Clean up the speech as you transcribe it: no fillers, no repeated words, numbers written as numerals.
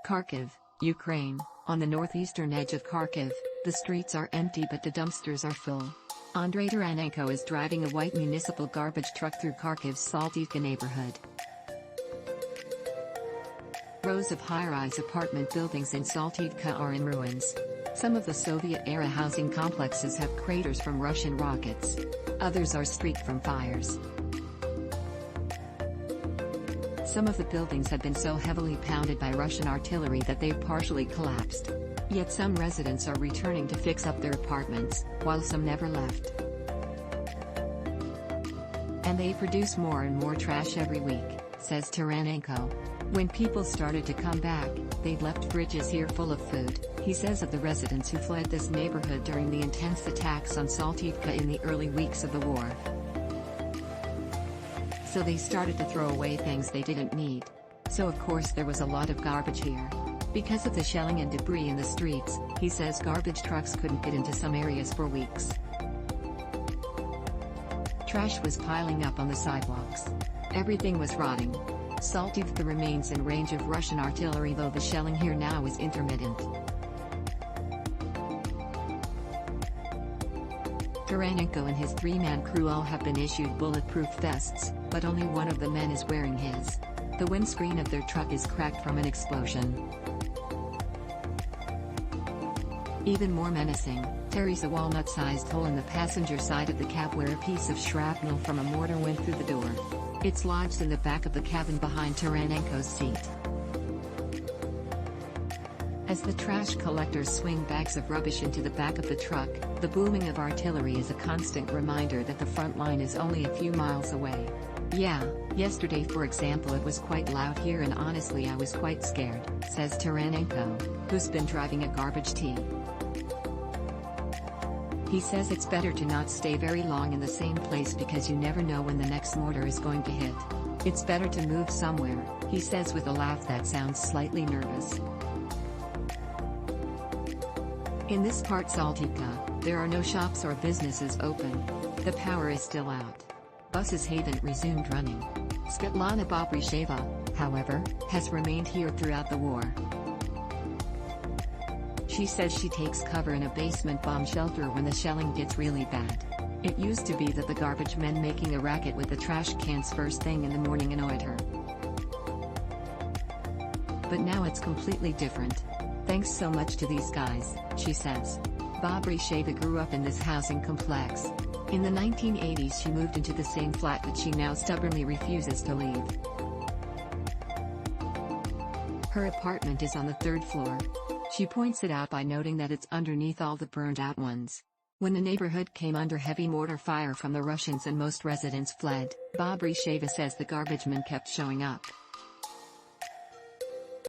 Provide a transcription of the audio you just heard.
Kharkiv, Ukraine. On the northeastern edge of Kharkiv, the streets are empty but the dumpsters are full. Andrey Taranenko is driving a white municipal garbage truck through Kharkiv's Saltivka neighborhood. Rows of high-rise apartment buildings in Saltivka are in ruins. Some of the Soviet-era housing complexes have craters from Russian rockets. Others are streaked from fires. Some of the buildings have been so heavily pounded by Russian artillery that they've partially collapsed. Yet some residents are returning to fix up their apartments, while some never left. And they produce more and more trash every week, says Taranenko. When people started to come back, they'd left fridges here full of food, he says of the residents who fled this neighborhood during the intense attacks on Saltivka in the early weeks of the war. So they started to throw away things they didn't need. So of course there was a lot of garbage here. Because of the shelling and debris in the streets, he says garbage trucks couldn't get into some areas for weeks. Trash was piling up on the sidewalks. Everything was rotting. Saltivka remains in range of Russian artillery, though the shelling here now is intermittent. Taranenko and his three-man crew all have been issued bulletproof vests, but only one of the men is wearing his. The windscreen of their truck is cracked from an explosion. Even more menacing, there's a walnut-sized hole in the passenger side of the cab where a piece of shrapnel from a mortar went through the door. It's lodged in the back of the cabin behind Taranenko's seat. As the trash collectors swing bags of rubbish into the back of the truck, the booming of artillery is a constant reminder that the front line is only a few miles away. Yeah, yesterday for example it was quite loud here and honestly I was quite scared, says Taranenko, who's been driving a garbage team. He says it's better to not stay very long in the same place because you never know when the next mortar is going to hit. It's better to move somewhere, he says with a laugh that sounds slightly nervous. In this part Saltivka, there are no shops or businesses open. The power is still out. Buses haven't resumed running. Svetlana Bobrysheva, however, has remained here throughout the war. She says she takes cover in a basement bomb shelter when the shelling gets really bad. It used to be that the garbage men making a racket with the trash cans first thing in the morning annoyed her. But now it's completely different. Thanks so much to these guys, she says. Bobrysheva grew up in this housing complex. In the 1980s she moved into the same flat but she now stubbornly refuses to leave. Her apartment is on the third floor. She points it out by noting that it's underneath all the burned out ones. When the neighborhood came under heavy mortar fire from the Russians and most residents fled, Bobrysheva says the garbagemen kept showing up.